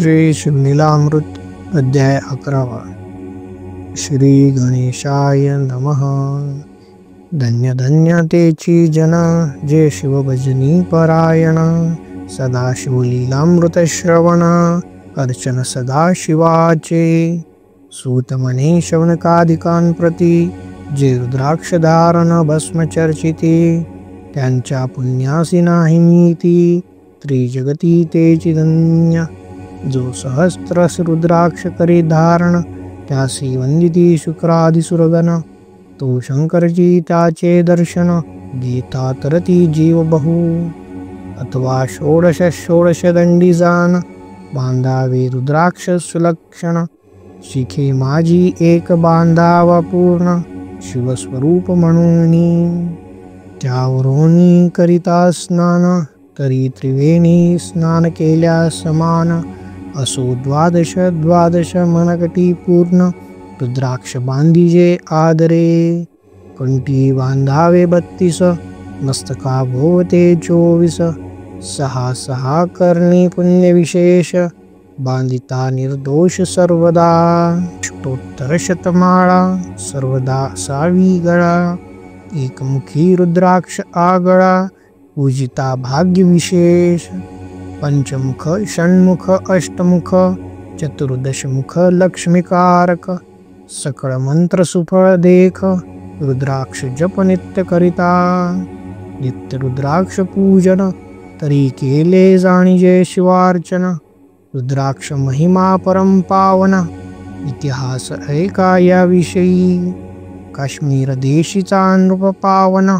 श्री शिवलीलामृत अध्याय 11. श्री गणेशाय नमः. धन्य धन्य तेची जन जे शिवभजनी परायण. सदा शिवलीलामृत श्रवण अर्चन सदा शिवाचे. सूत म्हणे शौनकादिकां प्रती जे रुद्राक्ष धारण भस्म चर्चिते त्यांच्या पुण्यासी नाही नीती. त्रिजगती तेची धन्य जो सहस्त्रस रुद्राक्ष करी धारण त्यासी वंदिती शुक्रादि सुरगण. तो शंकरजी त्याचे दर्शन गीता तरती जीव बहु. अथवा षोडश दंडी जान बांधावे रुद्राक्ष सुलक्षण. शिखे माझी एक बांधावा पूर्ण शिवस्वरूप म्हणून. त्यावरोनी करिता स्नान तरी त्रिवेणी स्नान केल्या समान. असो द्वादश मनकटी पूर्ण रुद्राक्ष बांधिजे आदरे. कंठी बांधावे 32 मस्तका भोवते 24. सहा करणे पुण्य विशेष बांधिता निर्दोष सर्वदा. अष्टोत्तर शतमाळा सर्वदा सावी गळा. एकमुखी रुद्राक्ष आगळा पूजिता भाग्य विशेष. पंचमुख षण्मुख अष्टमुख चतुर्दशमुख लक्ष्मीकारक. सकळ मंत्र सुफळ देख रुद्राक्ष जप नित्य करिता. नित्य रुद्राक्ष पूजन तरी केले जाणिजे शिवार्चन. रुद्राक्ष महिमा परम पावन इतिहास ऐका याविषयी. काश्मीर देशीचा नृप पावन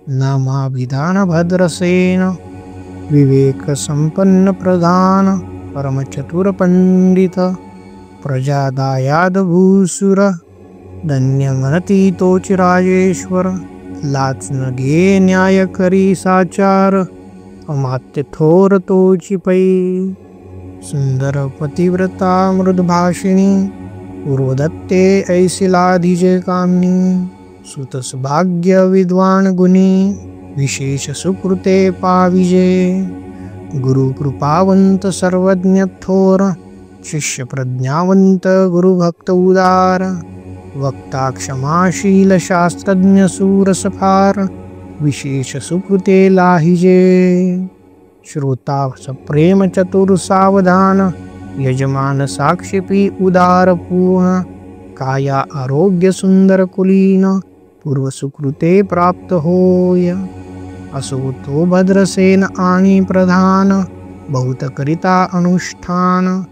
नामाभिधान भद्रसेन. विवेक संपन्न प्रधान परमचतुर पंडित. प्रजा दायाद भूसुर धन्य म्हणती तोची राजेश्वर. लाच न घे न्याय करी साचार अमात्य थोर तोची पै. सुंदर पतिव्रता मृदभाषिणी पूर्वदत्ते ऐसी लाधिजे कामनी. सुतस भाग्य विद्वान गुणी विशेष सुकृते पाविजे. गुरु कृपावंत सर्वज्ञ थोर शिष्य प्रज्ञावंत गुरुभक्त उदार. वक्ता क्षमाशील शास्त्रज्ञ सूरसफार विशेष सुकृते लाहिजे. श्रोता सप्रेम चतुर सावधान यजमान साक्षिपी उदार पूर्ण. काया आरोग्य सुंदर कुलीन पूर्व सुकृते प्राप्त होय. असो तो भद्रसेन आणि प्रधान बहुत करिता अनुष्ठान.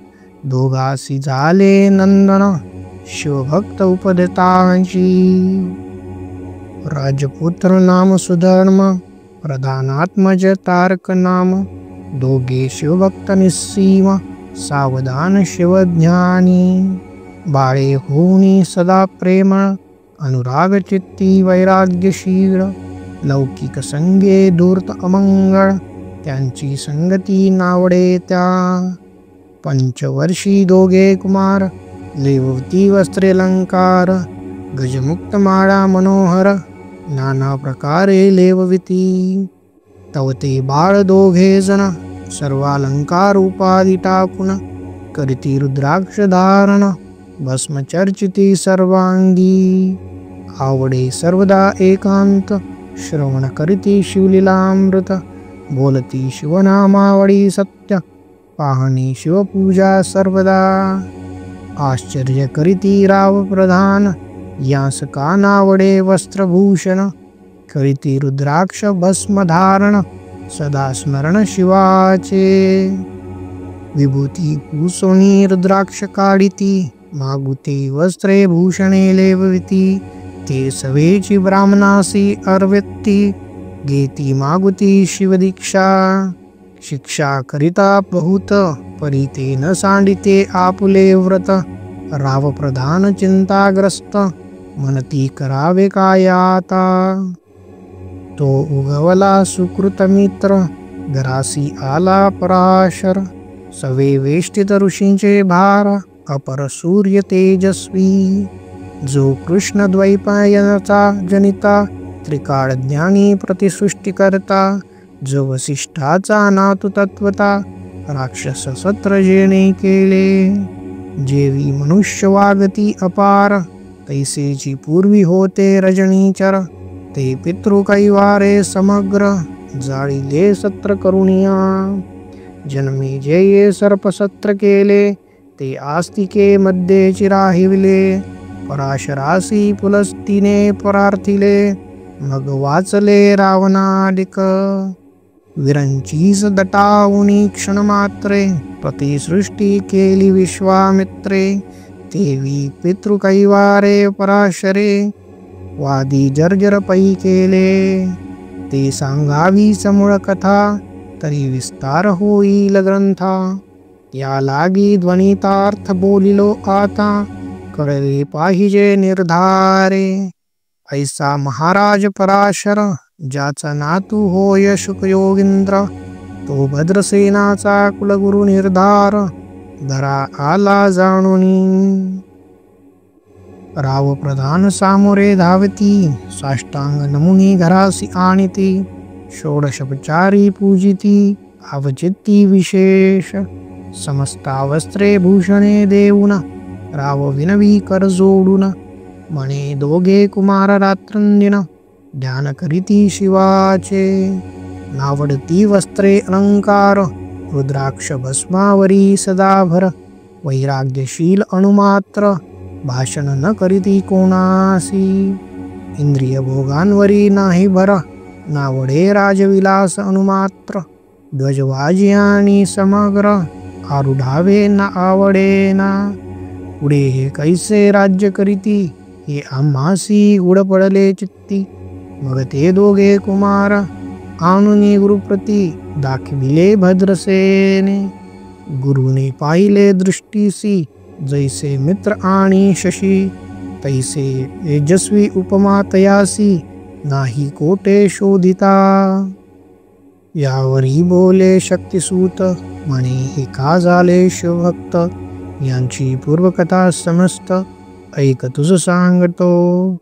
दोघासी झाले नंदन शिवभक्त उपदेतांची. राजपुत्र नाम सुधर्म प्रधानात्मज तारक नाम. दोघे शिवभक्त निस्सीम सावधान शिवज्ञानी. बाळे होणी सदा प्रेम अनुराग चित्ती वैराग्यशील. लौकिक संगे धूर्त अमंगळ त्यांची संगती नावडे त्या. पंचवर्षी दोघे कुमार लेवती वस्त्रे अलंकार. गजमुक्त माळा मनोहर नाना प्रकारे लेवविती. तवते बाळ दोघे जण सर्वालंकार उपाधी टाकून. करीती रुद्राक्ष धारण भस्म चर्चिती सर्वांगी. आवडे सर्वदा एकांत श्रवण करीती शिवलीलामृत. बोलती शिवनामावळी सत्य पाहणी शिवपूजा सर्वदा. आश्चर्य करीती राव प्रधान यांस का नावडे वस्त्रभूषण. करीती रुद्राक्ष भस्म धारण सदा स्मरण शिवाचे. विभूती पुसोनी रुद्राक्ष काढिती मागुते वस्त्रे भूषणे लेवविती. ते सवेची ब्राह्मणासी अर्वती घेती मागुती शिवदीक्षा. शिक्षा करिता बहुत परिते न सांडिते आपुले व्रत. राव प्रधान चिंताग्रस्त म्हणती करावे काय आता. तो उगवला सुकृत मित्र घरासी आला पराशर. सवे वेष्टित ऋषींचे भार अपर सूर्य तेजस्वी. जो कृष्ण द्वैपायनाचा जनिता त्रिकाळ ज्ञानी प्रतिसृष्टी करता. जो वसिष्ठाचा नातू तत्वता राक्षस सत्र जेणे केले. जेवी मनुष्य वागती अपार, तैसेची पूर्वी होते रजनीचर. ते पितृ कैवारे समग्र, जाळिले सत्र करुणिया. जन्मी जे ये सर्पसत्र केले, ते आस्तिके मध्ये चिराहिवले. पराशरासी पुलस्तीने परार्थिले, मग वाचले रावणादिक. विरंचीस दटावुनी क्षणमात्रे, प्रतिसृष्टी केली विश्वामित्रे. तेवी पितृकैवारे पराशरे, वादी जर्जर पै केले. ते सांगावी समूळ कथा, तरी विस्तार होईल ग्रंथा. या लागी ध्वनितार्थ बोलिलो आता, कळले पाहिजे निर्धारे. ऐसा महाराज पराशर, ज्याचा नातू होय शुकयोगींद्र. तो भद्रसेनाचा कुलगुरु निर्धार, धरा आला जाणुनी. राव प्रधान सामोरे धावती, साष्टांग नमुनी घरासी आणिती. षोडशोपचारी पूजिती, अवचित्ती विशेष. समस्ता वस्त्रे भूषणे देऊन, राव विनवी कर जोडून. म्हणे दोघे कुमार रात्रंदिन, ध्यान करीती शिवाचे. नावडती वस्त्रे अलंकार, रुद्राक्ष भस्मावरी सदाभर. वैराग्यशील अणुमात्र, भाषण न करीती कोणासी. इंद्रिय भोगांवरी नाही भर, नावडे राजविलास अणुमात्र. ध्वजवाजियानी समग्र, आरुढावे न आवडेना. पुढे हे कैसे राज्य करीती, हे आम्हासी गुड पडले चित्ती. मग ते दोघे कुमार, आणुनी गुरुप्रती दाखविले भद्रसेने. गुरुने पाहिले दृष्टीसी, जैसे मित्र आणि शशी. तैसे तेजस्वी उपमा तयासी, नाही कोटे शोधिता. यावरी बोले शक्तिसूत, म्हणे हे का झाले शिवभक्त. यांची पूर्वकथा समस्त, ऐक तुझ सांगतो.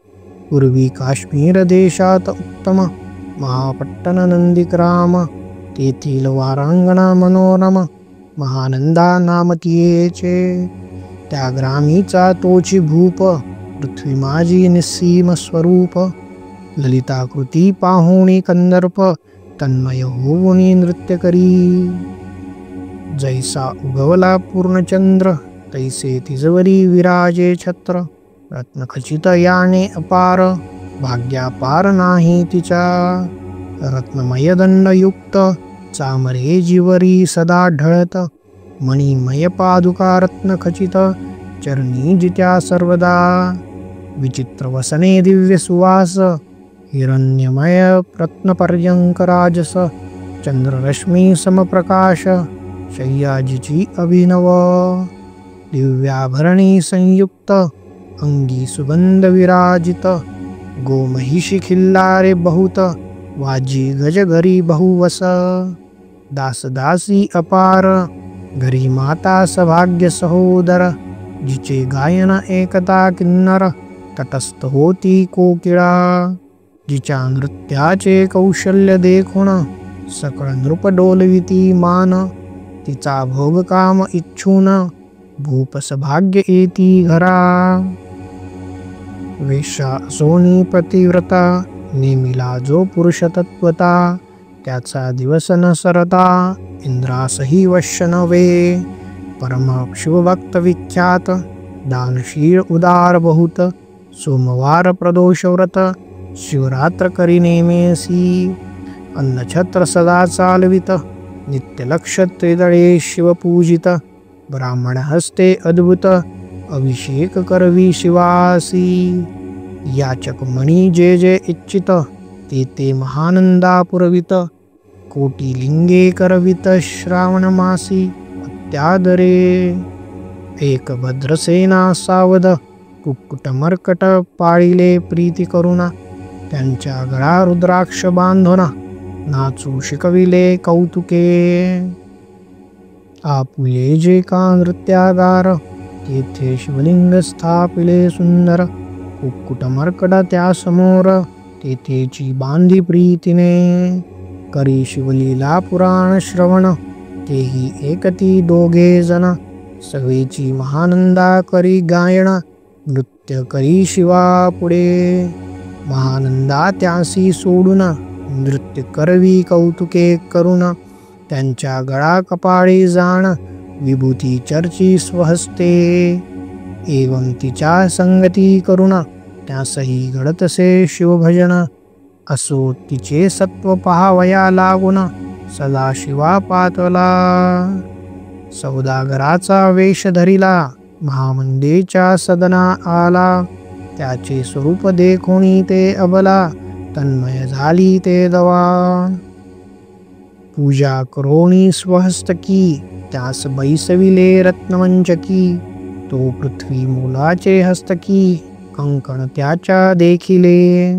पूर्वी काश्मीर देशात उत्तम, महापट्टण नंदीग्राम. तेथील वारांगणा मनोरम, महानंदा नाम तियेचे. त्या ग्रामीचा तोची भूप, पृथ्वी माझी निस्सीम स्वरूप. ललिताकृती पाहुणी कंदर्प, तन्मय होऊनी नृत्य करी. जैसा उगवला पूर्णचंद्र, तैसे तिजवरी विराजे छत्र. रत्नखचित याने अपार, भाग्यापार नाही तिचा. रत्नमय दंडयुक्त, चामरे जिवरी सदा ढळत. मणिमय पादुका रत्नखचित, चरणी जित्या सर्वदा. विचित्र वसने दिव्य सुवास, हिरण्यमय रत्नपर्यंक राजस. चंद्ररश्मी समप्रकाश, शय्याजिची अभिनव. दिव्याभरणी संयुक्त, अंगी सुगंध विराजित. गोमहिषी खिल्लारे बहुत, वाजी गज घरी बहुवस. दासदासी अपार, घरी माता सभाग्य सहोदर. जिचे गायन एकता किन्नर, तटस्थ होती कोकिळा. जिच्या नृत्याचे कौशल्य देखून, सकळ नृप डोलविती मान. तिचा भोगकाम इच्छून, भूपस भाग्य येती घरा. वेश्या सोनी पतिव्रता, नेमिला जो पुरुष तत्वता. त्याचा दिवस न सरता, इंद्रासही वश्य नव्हे. परम शिवभक्त विख्यात, दानशील उदार बहुत. सोमवार प्रदोष व्रत, शिवरात्र करी नेमेसी. अन्नछत्र सदा चालवित, नित्य लक्ष त्रिदळे शिवपूजित. ब्राह्मण हस्ते अद्भुत, अभिषेक करवी शिवासी. याचक मणी जे जे इच्छित, ते ते महानंदा पुरवित. कोटी लिंगे करवित श्रावण मासी, अत्यादरे. एक भद्रसेना सावध, कुक्कुट मर्कट पाळिले प्रीती करुणा. त्यांच्या गळा रुद्राक्ष बांधुना, नाचू शिकविले कौतुके. आपुले जे का नृत्यागार, तेथे शिवलिंग स्थापिले सुंदर. कुक्कुट मर्कट त्या समोर, तेथेची बांधी प्रीतीने. करी शिवलीला पुराण श्रवण, तेही एकती दोघे जण सगळीची महानंदा करी गायण नृत्य करी शिवा पुढे. महानंदा त्यासी सोडून नृत्य करवी कौतुके करून त्यांच्या गळा कपाळी जाण विभूती चर्ची स्वहस्ते. एवं तिच्या संगती करून त्यासही घडतसे शिवभजन असो तिचे सत्व पहावया लागून सदा शिवा पातला. सौदागराचा वेश धरिला महामंदेच्या सदना आला त्याचे स्वरूप देखोनी ते अबला तन्मय झाली ते दवा. पूजा करोणी स्वहस्तकी त्यास बैसविले रत्नवंचकी तो पृथ्वी मुलाचे हस्तकी कंकण त्याच्या देखिले.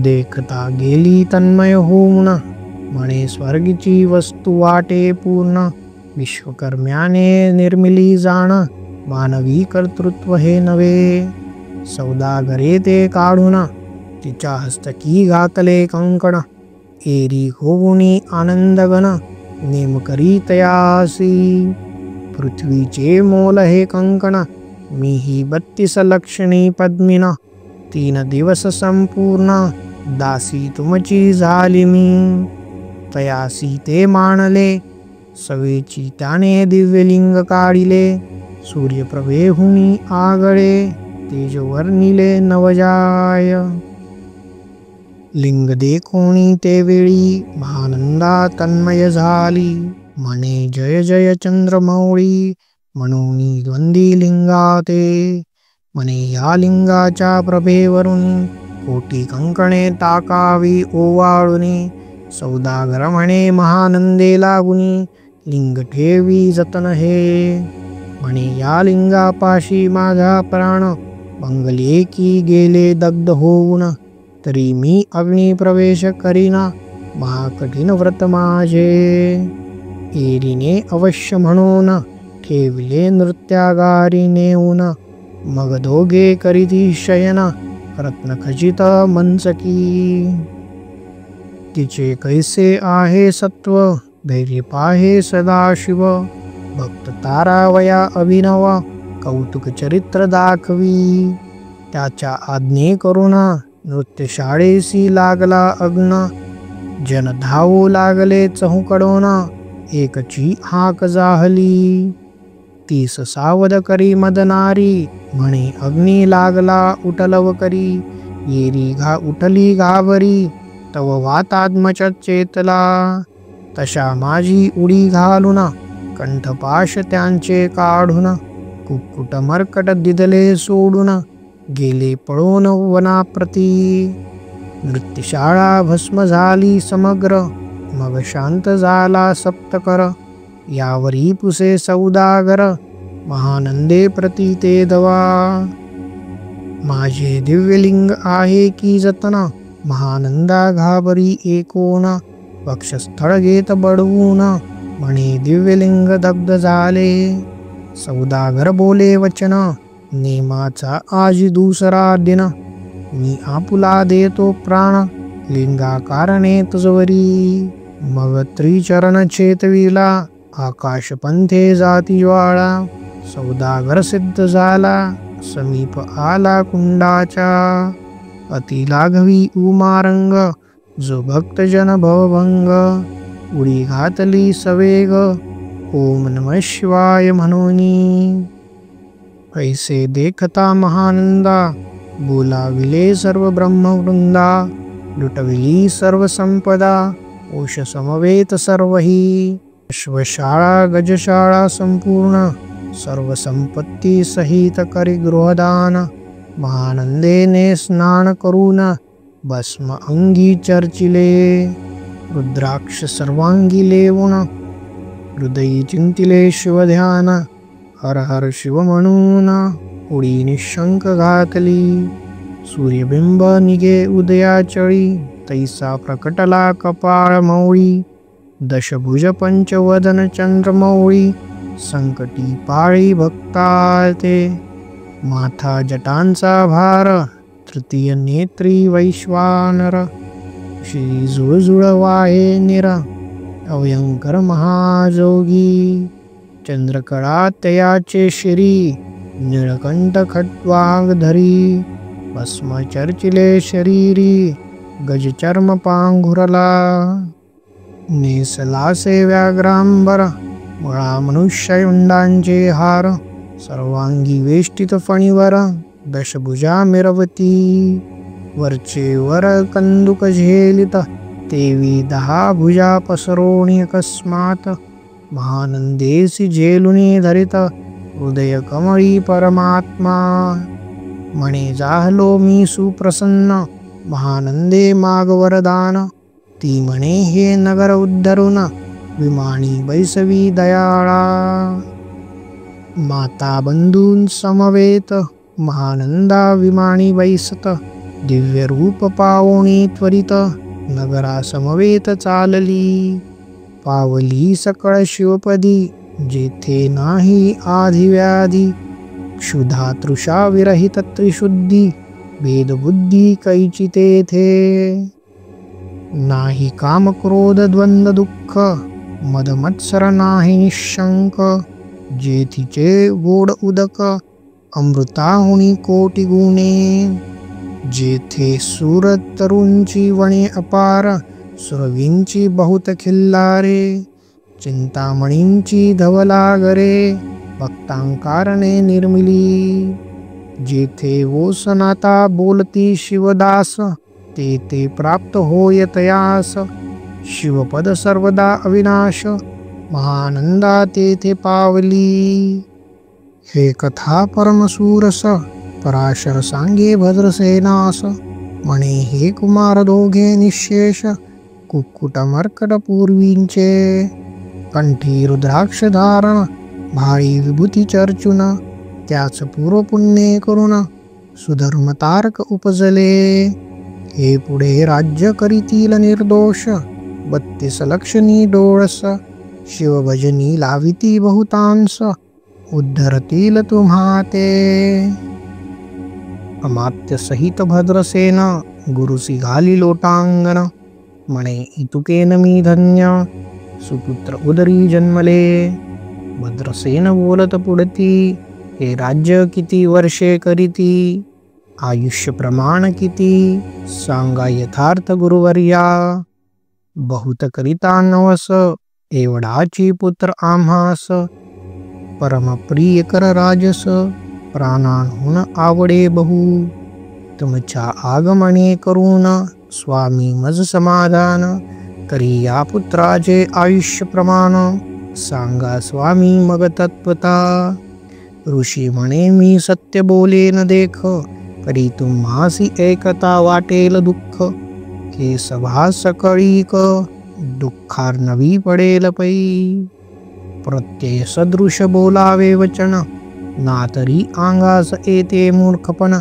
देखता गेली तन्मय होऊन म्हणे स्वर्गीची वस्तू वाटे पूर्ण. विश्वकर्म्याने निर्मिली जाण मानवी कर्तृत्व हे नवे. सौदागरे ते काढून तिच्या हस्तकी घातले कंकण एरी होऊनी आनंदगण नेम करी तयासी. पृथ्वीचे मोल हे कंकण मीही 32 लक्षणी पद्मिन 3 दिवस संपूर्ण दासी तुमची झाली मी. तयासी ते मानले सवेची त्याने दिव्यलिंग काढिले. सूर्यप्रभेहुनी आगळे तेज वर्णिले नवजाय. लिंग देखोणी ते वेळी महानंदा तन्मय झाली म्हणे जय जय चंद्रमौळी म्हणून द्वंदी लिंगा ते. म्हणे या लिंगाच्या प्रभेवरून कोटी कंकणे टाकावी ओवाळुनी. सौदागर म्हणे महानंदे लागुनी लिंग ठेवी जतन हे. म्हणे या लिंगापाशी माझा प्राण मंगले की गेले दग्ध होऊन तरी मी अग्नी प्रवेश करीना महाकठीण व्रत माझे. एरीने अवश्य म्हणून ठेविले नृत्यागारी नेऊन मग दोघे करीती शयन रत्नखचित मंचकी. तिचे कैसे आहे सत्व धैर्य पाहे सदाशिव भक्त तारावया अभिनव कौतुक चरित्र दाखवी. त्याच्या आज्ञे करुणा नृत्यशाळेसी लागला अग्न जन धावू लागले चहूकडून एकची हाक जाहली. 30 सावध करी मदनारी म्हणे अग्नी लागला उठलव करी. येरी उठली घाबरी तव वातात्मच चेतला. तशा माझी उडी घालून कंठपाश त्यांचे काढून कुक्कुट मर्कट दिदले सोडून गेले पळून वनाप्रती. नृत्यशाळा भस्म झाली समग्र मग शांत झाला सप्तकर. यावरी पुसे सौदागर महानंदे प्रती ते दवा. माझे दिव्यलिंग आहे की जतन महानंदा घाबरी एकोन. वक्षस्थळ घेत बडवून म्हणे दिव्यलिंग दग्ध झाले. सौदागर बोले वचन नेमाचा आजी दुसरा दिन. मी आपुला देतो प्राण लिंगाकारणे तुझवरी. मग त्रिचरण चेतविला आकाश पंथे जाती ज्वाळा. सौदागर सिद्ध झाला समीप आला कुंडाच्या. अति लाघवी उमारंग जो भक्तजन भवभंग. उडी घातली सवेग ओम नमः शिवाय म्हणूनी. ऐसे देखता महानंदा बोलाविले सर्व ब्रह्मवृंदा. लुटविली सर्व संपदा ओष समवेत सर्वही. अश्वशाळा गजशाळा संपूर्ण सर्व संपत्ती सहित करी गृहदान. महानंदेने स्नान करून भस्म अंगी चर्चिले. रुद्राक्ष सर्वांगी लेवून हृदयी चिंतिले शिवध्यान. हर हर शिव म्हणून उडी निशंक घातली. सूर्यबिंब निघे उदयाचळी तैसा प्रकटला कपाळ मौळी. दशभुज पंचवदन चंद्रमौळी संकटी पाळी भक्ताते. माथा जटांचा भार तृतीय नेत्री वैश्वानर. श्री जुळजुळ वाहे निर अभयंकर महाजोगी. चंद्रकळा तयाचे शिरी, निळकंठ खट्वांग धरी. भस्म चर्चिले शरीरी, गजचर्म पांघुरला. नेसलासे व्याघ्रांबर, मुळा मनुष्ययुंडांचे हार. सर्वांगी वेष्टित फणीवर, दशभुजा मिरवती. वरचे वर कंदुक झेलित, तेवी 10 भुजा पसरोणी अकस्मात. महानंदेसी झेलुनी धरित, हृदय कमळी परमात्मा. म्हणे जाहलो मी सुप्रसन्न, महानंदे माग वरदान. ती म्हणे हे नगर उद्धरून, विमानी बैसवी दयाळा. माता बंधून समवेत, महानंदा विमानी बैसत. दिव्य रूप पावोणी त्वरित, नगरा समवेत चालली. पावली सकळ शिवपदी, जेथे नाही आधी व्याधी. क्षुधा तृषा विरहित त्रिशुद्धी, भेदबुद्धी कैची तेथे. नाही काम क्रोध द्वंद्व दुःख, मद मत्सर नाही निशंक. जेथीचे गोड उदक, अमृताहुनी कोटी गुणे. जेथे सूर तरुंची वणे अपार, सुरवींची बहुत खिल्लारे. चिंतामणींची धवलागरे, भक्तांकारणे निर्मिली. जेथे वोसनाता बोलती शिवदास, ते प्राप्त होय तयास. शिवपद सर्वदा अविनाश, महानंदा तेथे पावली. हे कथा परमसूरस, पराशर सांगे भद्रसेनास. म्हणे हे कुमार दोघे निशेष, कुक्कुट मर्कट पूर्वींचे. कंठी रुद्राक्ष धारण, भाळी विभूती चर्चुन. त्याच पूर्वपुण्ये करून, सुधर्म तारक उपजले. हे पुढे राज्य करीतील निर्दोष, 32 लक्षणी डोळस. शिवभजनी लाविती बहुतांस, उद्धरतील तुम्हा ते. अमात्य सहित भद्रसेन, गुरुसी घाली लोटांगण. म्हणे इतुकेन मी धन्य, सुपुत्र उदरी जन्मले. भद्रसेन बोलत पुढती, हे राज्य किती वर्षे करीती. आयुष्य प्रमाण किती, सांगा यथार्थ गुरुवर्या. बहुत करिता नवस, एवढाची पुत्र आम्हास. परमप्रिय कर राजस, प्राणांहून आवडे बहु. तुमच्या आगमने करून, स्वामी मज समाधान. करी या पुत्राचे आयुष्य प्रमाण, सांगा स्वामी मग तत्वता. ऋषी म्हणे मी सत्य बोलेन देख, करी तुम्हासी एकता वाटेल दुःख. हे सभा सकळीक, दुःखार्णवी पडेल पै. प्रत्यय सदृश बोलावे वचन, ना तरी अंगास येते मूर्खपण.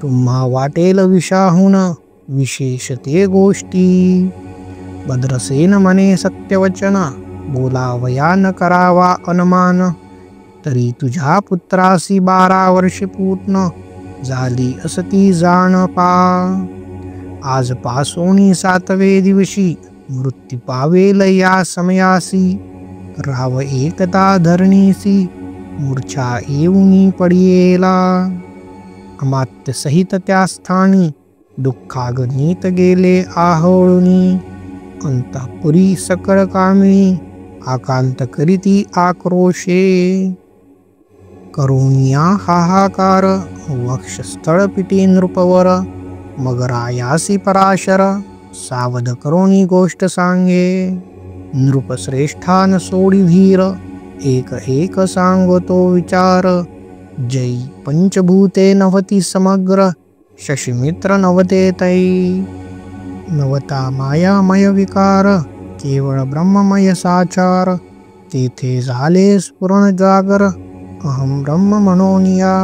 तुम्हा वाटेल विषाहून, विशेष ते गोष्टी. भद्रसेन म्हणे सत्यवचन, बोलावया न करावा अनुमान. तरी तुझ्या पुत्रासी 12 वर्षे पूर्ण, झाली असती जाण पा. आज पासोनी 7वे दिवशी, मृत्यू पावेल या समयासी. राव एकता धरणीसी, मूर्छा येऊनी पडियेला. अमात्य सहित त्या स्थानी, दुःखागनीत गेले आहोळुनी. अंतःपुरी सकळ कामिणी, आकांत करीती आक्रोशे. करुणिया हाहाकार, वक्षस्थळ पिटी नृपवर. मग रायासी पराशर, सावध करोनी गोष्ट सांगे. नृपश्रेष्ठान सोडी धीर, एक एक सांगतो विचार. जै पंचभूते नवती समग्र, शशिमित्र नवते तै. नवता मायामय विकार, केवळ ब्रह्ममय साचार. तेथे झाले स्फुरण जागर, अहम ब्रह्म मनोनिया.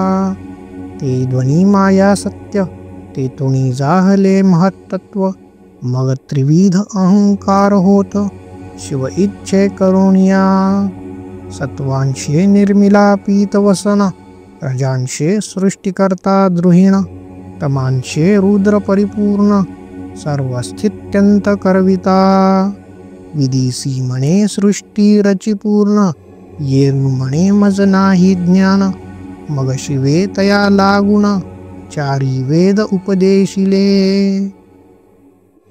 ते ध्वनी माया सत्य, ते तुणी जाहले महत्तत्व. मग त्रिविध अहंकार होत, शिव इच्छे करुणिया. सत्वांशे निर्मिला पीतवसन, रजांशे सृष्टिकर्ता द्रुहिण. तमांशे रुद्र परिपूर्ण, सर्वस्थित्यंत करविता. विदिसी म्हणे सृष्टी रची पूर्ण, येऊ म्हणे मज नाही ज्ञान. मग शिवे तया लागून, चारी वेद उपदेशिले.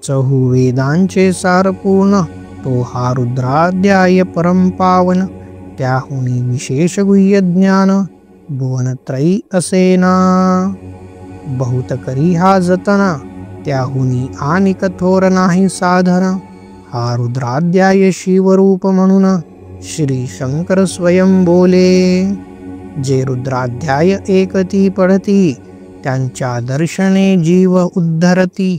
चहू वेदांचे सार पूर्ण, तो हा रुद्राध्याय परमपावन. त्याहुनी विशेष गुह्य ज्ञान, भुवनत्रयी असेना. बहुत करी हा जतन, त्याहुनी आणि कठोर नाही साधन. हा रुद्राध्याय शिवरूप म्हणून, श्री शंकर स्वयं बोले. जे रुद्राध्याय एकती पडती, त्यांच्या दर्शने जीव उद्धरती.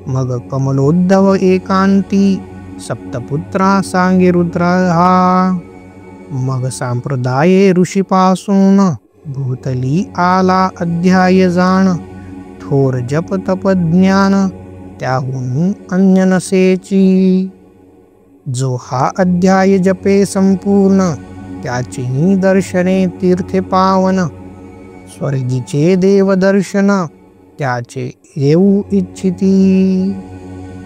मग कमलोद्धव एकांती, सप्तपुत्रा सांगे रुद्र हा. मग संप्रदाये ऋषीपासून, भूतली आला अध्याय जाण. थोर जप तप ज्ञान, त्याहून अन्य नसेची. जो हा अध्याय जपे संपूर्ण, त्याची दर्शने तीर्थे पावन. स्वर्गीचे देवदर्शन, त्याचे येऊ इच्छिती.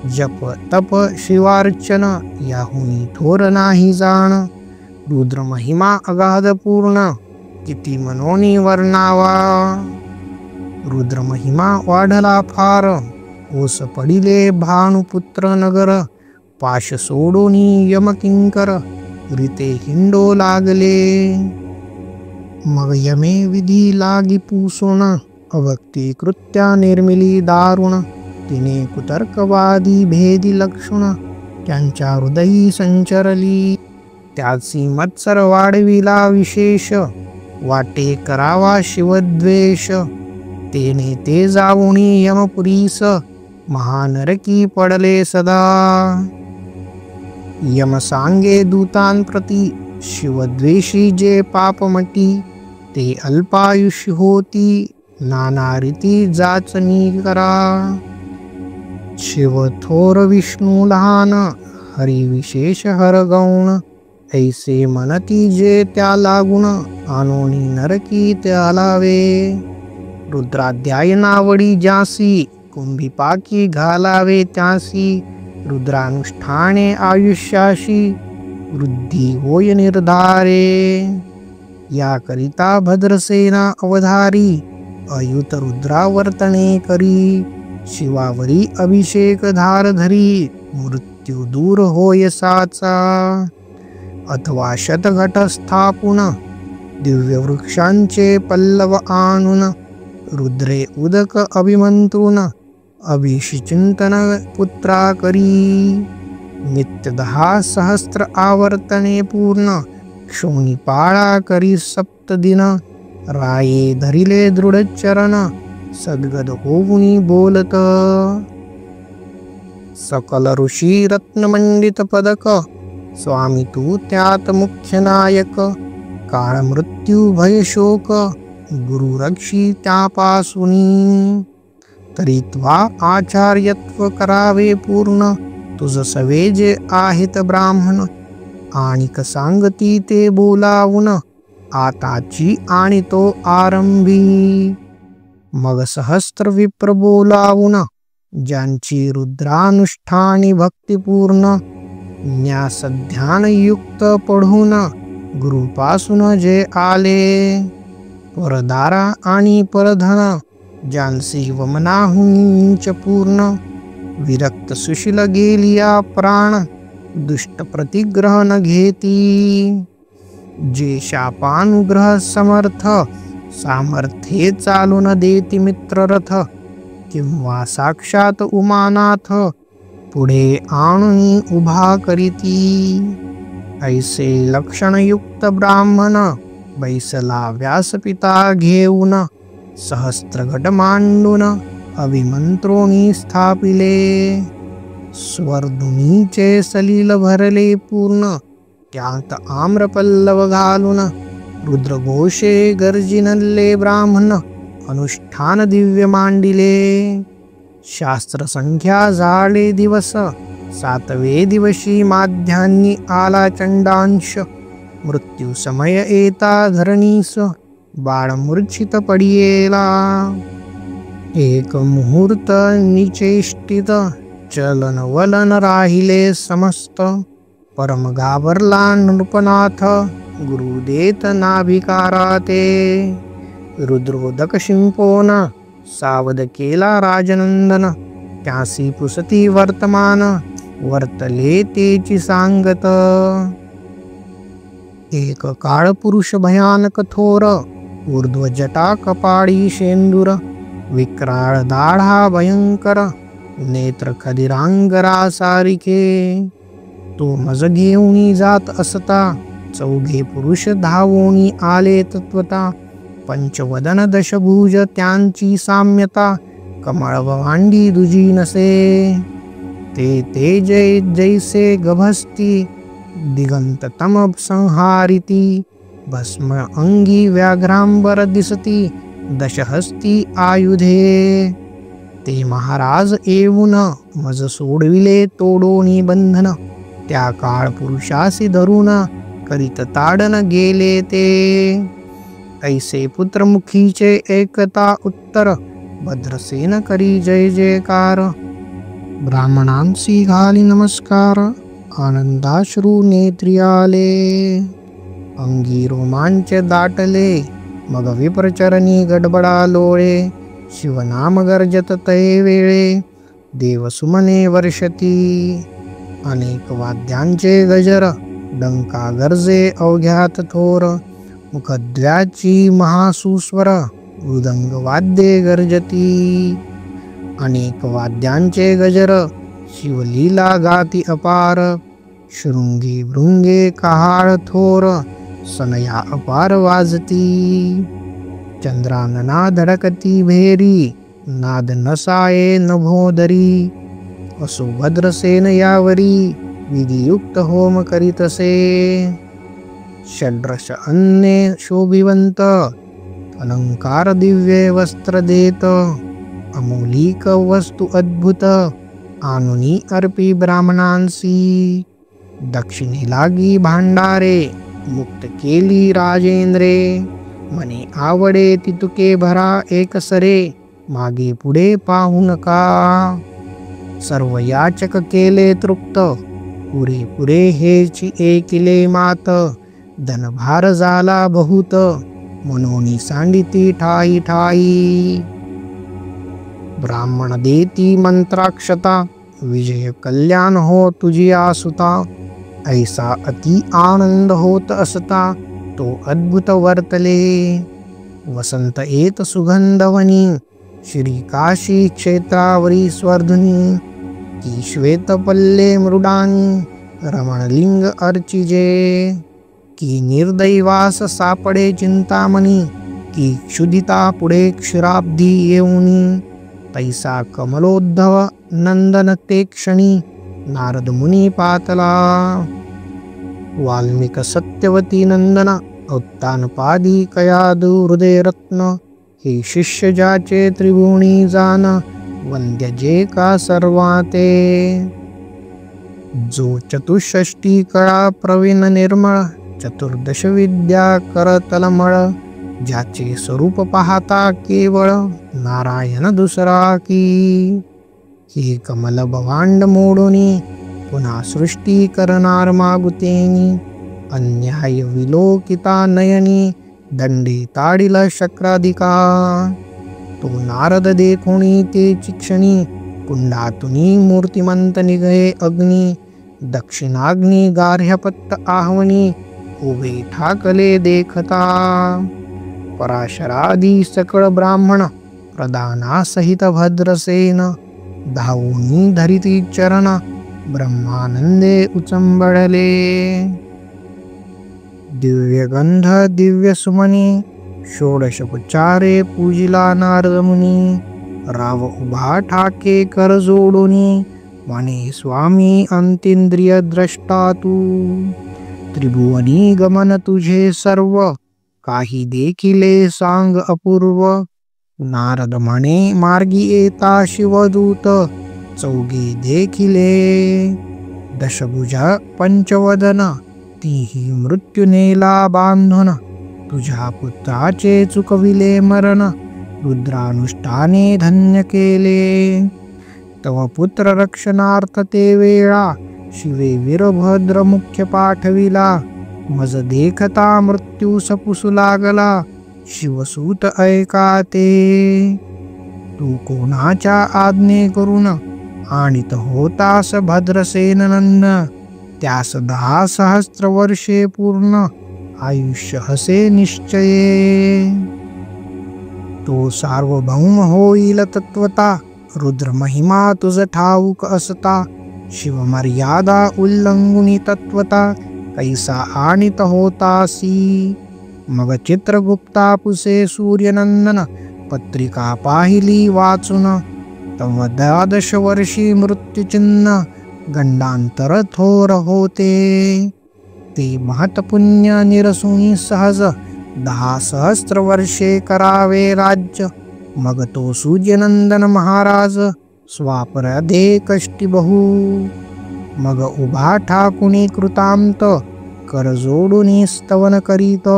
जप तप शिवार्चन, याहुनी थोर नाही जाण. रुद्र महिमा अगाध पूर्ण, किती मनोनी वर्णावा. रुद्र महिमा वाढला फार, ओस पडिले भानुपुत्र नगर. पाश सोडोनी यमकिंकर, रीते हिंडो लागले. मग यमे विधी लागी पुसून, अभक्ती कृत्या निर्मिली दारुण. तिने कुतर्कवादी भेदी लक्षण, त्यांच्या हृदयी संचरली. त्याची मत्सर वाढविला विशेष, वाटे करावा शिवद्वेष. तेने ते जाऊनी यमपुरीस, महानरकी पडले सदा. यम सांगे दूतांप्रती, शिवद्वेषी जे पापमटी. ते अल्पायुष्य होती, नाना रीती जाचनी करा. शिव थोर विष्णू लहान, हरी विशेष हर गौण. ऐसे मनती जे त्या लागून, आणोनी नरकी त्या लावे. रुद्राध्याय नावडी ज्यासी, कुंभिपाकी घालावे त्यासी. रुद्रानुष्ठाने आयुष्याशी, वृद्धी होय निर्धारे. याकरिता भद्रसेना अवधारी, अयुत रुद्रावर्तने करी. शिवावरी अभिषेक धार धरी, मृत्यू दूर होय साचा. अथवा शतघट स्थापून, दिव्य वृक्षांचे पल्लव आणून. रुद्रे उदक अभिमंत्रून, अभिषिचिंतन पुत्रा करी. नित्य 10 सहस्त्र आवर्तने पूर्ण, क्षोणीपाळा करी सप्तदिन. राये धरिले दृढचरण, सद्गद होऊनी बोलत. सकल ऋषी रत्नमंडित पदक, स्वामी तू त्यात मुख्य नायक. काळ मृत्यू भय शोक, गुरु रक्षी त्यापासूनी. तरी त्वा आचार्यत्व करावे पूर्ण, तुझ सवे जे आहेत ब्राह्मण. आणिक सांगती ते बोलावून, आताची आणि तो आरंभी. मग सहस्त्र विप्र बोलावून, ज्यांची रुद्रानुष्ठानी भक्तिपूर्ण. न्यासध्यान युक्त पढून, गुरुपासून जे आले. परदारा आणि परधन, ज्यांसी वमनाहुंच पूर्ण. विरक्त सुशील गेलिया प्राण, दुष्ट प्रतिग्रह न घेती. जे शापानुग्रह समर्थ, सामर्थ्ये चालून देती मित्ररथ. किंवा साक्षात उमानाथ, पुढे आणून उभा करीती. ऐसे लक्षणयुक्त ब्राह्मण, बैसला व्यासपिता घेऊन. सहस्त्रगट मांडून, अभिमंत्रोणी स्थापिले. स्वर्धुनीचे सलील भरले पूर्ण, त्यात आम्रपल्लव घालून. रुद्रघोषे गर्जिनल्ले ब्राह्मण, अनुष्ठान दिव्य मांडिले. शास्त्र संख्या झाले दिवस, 7वे दिवशी माध्यान्नी आला चंडांश. मृत्यू समय येता धरणीस, बाळ मूर्छित पडियेला. एक मुहूर्त निचेष्टित, चलन वलन राहिले समस्त. परम घाबरला नृपनाथ, गुरु देत नाभिकारा ते. रुद्रोदक शिंपोन सावध केला राजनंदन, त्यासी पुसती वर्तमान, वर्तले तेची सांगत. एक काळ पुरुष भयानक थोर, ऊर्ध्व जटा कपाळी शेंदूर, विक्राळ दाढा भयंकर, नेत्र खदिरांगरा सारिखे. तो मज घेऊनी जात असता, चौघे पुरुष धावोनी आले तत्वता. पंचवदन दशभुज त्यांची साम्यता, कमळ भांडी दुजी नसे. ते जय जैसे गभस्ती, दिगंत तम संहारिती. भस्म अंगी व्याघ्रांबर दिसती, दशहस्ती आयुधे. ते महाराज येऊन मज सोडविले तोडोनी बंधन, त्या काळ पुरुषासी धरून करीत ताडन गेले ते. ऐसे पुत्रमुखीचे एकता उत्तर, भद्रसेन करी जय जयकार. ब्राह्मणांसी घाली नमस्कार, आनंदाश्रू नेत्री आले. अंगी रोमांच दाटले, मग विप्रचरणी गडबडा लोळे. शिवनाम गर्जत तये वेळे, देवसुमने वर्षती. अनेक वाद्यांचे गजर, डंका गर्जे अवघ्यात थोर. मुखद्व्याची महासुस्वर, मृदंग वाद्ये गर्जती. अनेक वाद्यांचे गजर, शिवलीला गाती अपार. शृंगी भृंगे कहाळ थोर, सनया अपार वाजती. चंद्रानना धडकती भेरी, नाद नसाये नभोदरी. असो भद्रसेन यावरी, विधियुक्त होम करीतसे. षड्रश अन्ने शोभिवंत, अलंकार दिव्ये वस्त्र देत. अमोलिक वस्तू अद्भुत, आणुनी अर्पी ब्राह्मणांसी. दक्षिणे लागी भांडारे, मुक्त केली राजेंद्रे. मने आवडे तितुके भरा एकसरे, मागे पुढे पाहू नका. सर्व याचक केले तृप्त, पुरे हेची एकिले मात. धनभार झाला बहुत, मनोनी सांडिती ठाई ठाई. ब्राह्मण देती मंत्राक्षता, विजय कल्याण हो तुझी आसुता. ऐसा अति आनंद होत असता, तो अद्भुत वर्तले. वसंत येत सुगंधवनी, श्री काशी क्षेत्रावरी स्वर्धुनी. की श्वेत पल्ले मृडानी, रमणलिंग अर्चिजे. की निर्दैवास सापडे चिंतामणी, की क्षुधिता पुढे क्षीराब्धी येऊनी. तैसा कमलोद्धव नंदन ते क्षणी, नारद मुनी पातला. वाल्मिक सत्यवती नंदन, उत्तानपादी कयादू हृदय रत्न. हे शिष्य जाचे त्रिभुवनी जान, वंद्य जे का सर्वाते. जो चतुष्षष्टी कळा प्रवीण निर्मळ, चतुर्दश विद्या करतलमळ. ज्याचे स्वरूप पाहता केवळ, नारायण दुसरा की. हे कमल भवांड मोडोनी, पुन्हा सृष्टी करणार मागुतेनी. अन्याय विलोकिता नयनी, दंडी ताडिल शक्राधिका. तो नारद देखोणी ते चिक्षणी, कुंडातुनी मूर्तिमंत निघे अग्नी. दक्षिणाग्नी गार्ह्यपत्त आहवनी, उभे ठाकले देखता. पराशरादी सकळ ब्राह्मण, प्रधानासहित भद्रसेन. धावूनी धरिती चरण, ब्रह्मानंदे उचंबळले. दिव्यगंध दिव्य सुमनी, षोडशोपचारे पूजिला नारद मुनी. राव उभा ठाके कर जोडोनी, म्हणे स्वामी अंतेंद्रिय द्रष्टा तू. त्रिभुवनी गमन तुझे सर्व, काही देखिले सांग अपूर्व. नारद म्हणे मार्गी येता शिवदूत, चौघे देखिले. दशभुजा पंचवदन, तीही मृत्यू नेला बांधून. तुझ्या पुत्राचे चुकविले मरण, रुद्रानुष्ठाने धन्य केले. तव पुत्र रक्षणार्थ ते वेळा, शिवे वीरभद्र मुख्य पाठविला, मज देखता मृत्यू सपुसू लागला, शिवसूत ऐका ते. तू कोणाच्या आज्ञे करून आणीत होतास भद्रसेन नंद, त्यास 10 सहस्त्र वर्षे पूर्ण आयुष्य हसे निश्चये. तो सार्वभौम होईल तत्वता, रुद्र महिमा तुझ ठाऊक असता, शिवमर्यादा उल्लंघुनी तत्वता, कैसा आणीत होतासी. मग चित्रगुप्ता पुसे सूर्यनंदन, पत्रिका पाहिली वाचून, तव 12 वर्षी मृत्युचिन्ह गंडांतर थोर होते. ते महत्पुण्य निरसुनी सहज 10 सहस्त्र वर्षे करावे राज्य. मग तो सूर्यनंदन महाराज स्वापराधे कष्टी बहु. मग उभा ठाकुनी कृतांत, कर जोडुनी स्तवन करीत,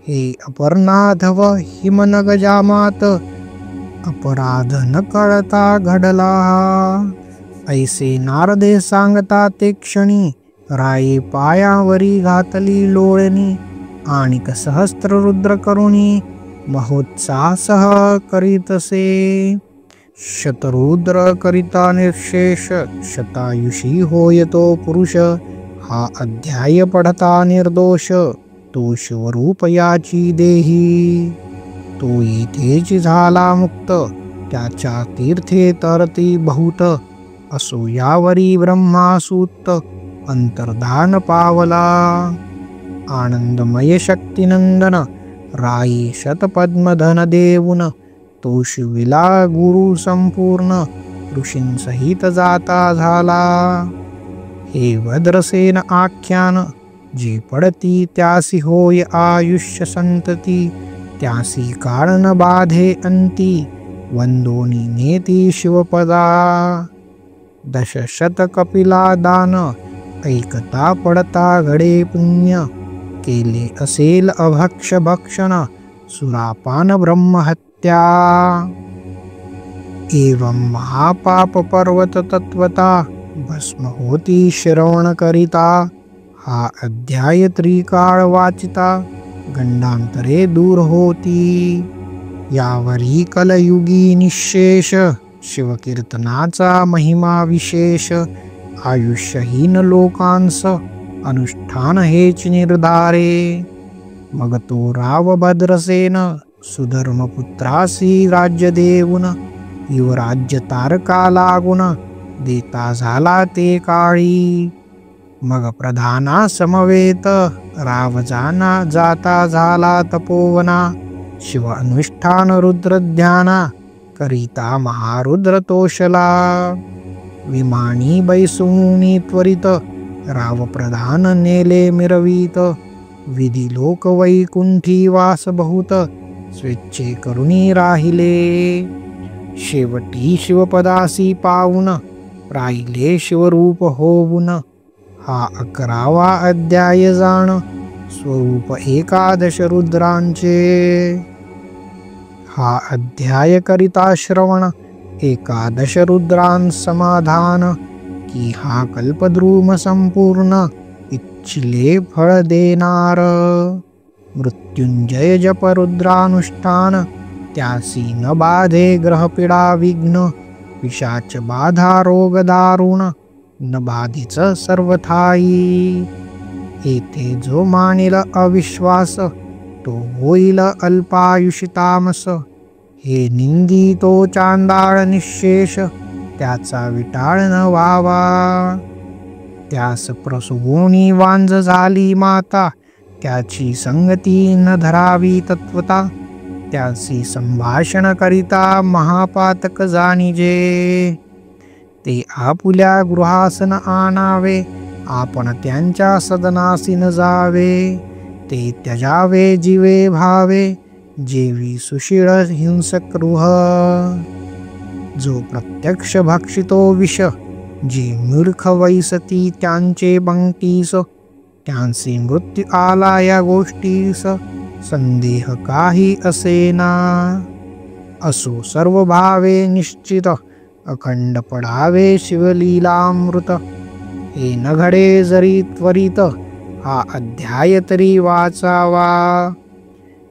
हे अपर्णाधव हिमनग जामात, अपराध न कळता घडला. ऐसे नारदे सांगता ते क्षणी, राये पायावरी घातली लोळणी, आणिक सहस्त्र रुद्र करुणी महोत्साह करीतसे. शतरुद्र करिता निर्शेष, शतायुषी होय तो पुरुष, हा अध्याय पढता निर्दोष, तो शिवरूप याची देही. तो येथेच झाला मुक्त, त्याच्या तीर्थे तरती बहुत, असो यावरी ब्रह्मासूत अंतर्धान पावला. आनंदमय शक्तिनंदन राई शतपद्मधन देऊन, तो शिविला गुरु संपूर्ण, ऋषींसहित जाता झाला. हे भद्रसेन आख्यान, जे पडती त्यासी होय आयुष्य संतती, त्यासी काळ न बाधे अंती, वंदोनी नेती शिवपदा. 10 कपिला दान, ऐकता पडता घडे पुण्य, केले असेल अभक्ष भक्षण, सुरापान ब्रह्महत्या. एवं महापाप पर्वत तत्वता, भस्म होती श्रवण करिता. हा अध्याय त्रिकाळ वाचिता, गंडांतरे दूर होती. यावरी कलयुगी निशेष, शिवकीर्तनाचा महिमा विशेष. आयुष्यहीन लोकांस अनुष्ठान हेच निर्धारे. मग तो राव भद्रसेन, सुधर्मपुत्रासी राज्य देऊन, युवराज्य तारका लागून, देता झाला ते काळी. मग प्रधाना समवेत, राव जाता झाला तपोवना. शिव अनुष्ठान रुद्र ध्याना, करिता महारुद्र तोषला. विमानी बैसुनी त्वरित, राव प्रधान नेले मिरवीत. विधी लोक वैकुंठी वास बहुत, स्वेच्छे करुणी राहिले. शेवटी शिवपदासी पाऊन, राहिले शिवरूप होऊन. हा 11वा अध्याय जाण, स्वरूप 11 रुद्रांचे. हा अध्याय करिता श्रवण, 11 रुद्रां समाधान. की हा कल्पद्रुम संपूर्ण, इच्छिले फळ देनार. मृत्युंजय जप रुद्रानुष्ठान, त्यासी न बाधे ग्रहपीडा विघ्न. पिशाच बाधा रोग दारुण, न बाधीच सर्वथाई. येथे जो मानिल अविश्वास, तो होईल अल्पायुषी तामस. हे निंदी तो चांदाळ निशेष, त्याचा विटाळ न व्हावा. त्यास प्रसवोनी वांज झाली माता, त्याची संगती न धरावी तत्वता. त्यासी संभाषण करिता महापातक जाणीजे. ते आपुल्या गृहासन आणावे, आपण त्यांच्या सदनासी न जावे. ते त्यजावे जीवे भावे, जेवी सुशीळ हिंसक गृह. जो प्रत्यक्ष भक्षितो विष, जे मूर्ख वैसती त्यांचे बंकीस. त्यांचे मृत्यू आला या गोष्टीस, संदेह काही असेना. असो सर्व भावे निश्चित, अखंड पडावे शिवलीलामृत. हे न घडे जरी त्वरित हा अध्याय तरी वाचावा.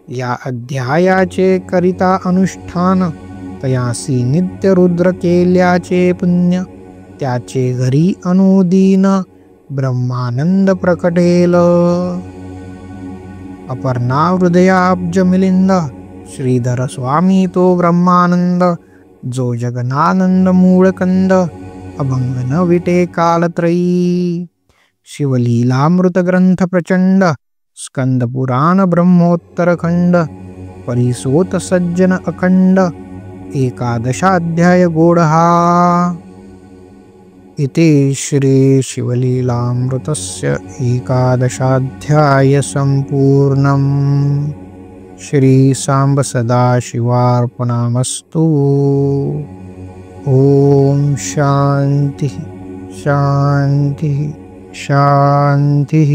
या अध्यायाचे करिता अनुष्ठान तयासी नित्य रुद्र केल्याचे पुण्य. त्याचे घरी अनुदीन ब्रह्मानंद प्रकटेल. अपर्णा हृदयाब्ज मिलिंद श्रीधर स्वामी तो ब्रह्मानंद. जो जगनानंद मूळकंद अभंग न विटे कालत्रयी. शिवलीलामृत ग्रंथ प्रचंड स्कंद पुराण ब्रह्मोत्तर खंड. परिसोत सज्जन अखंड एकादशाध्याय गोडहा. इति श्री शिवलीलामृतस्य एकादशाध्याय संपूर्णम्. श्री सांब सदाशिवार्पणमस्तु. ओम शांति शांति शांति.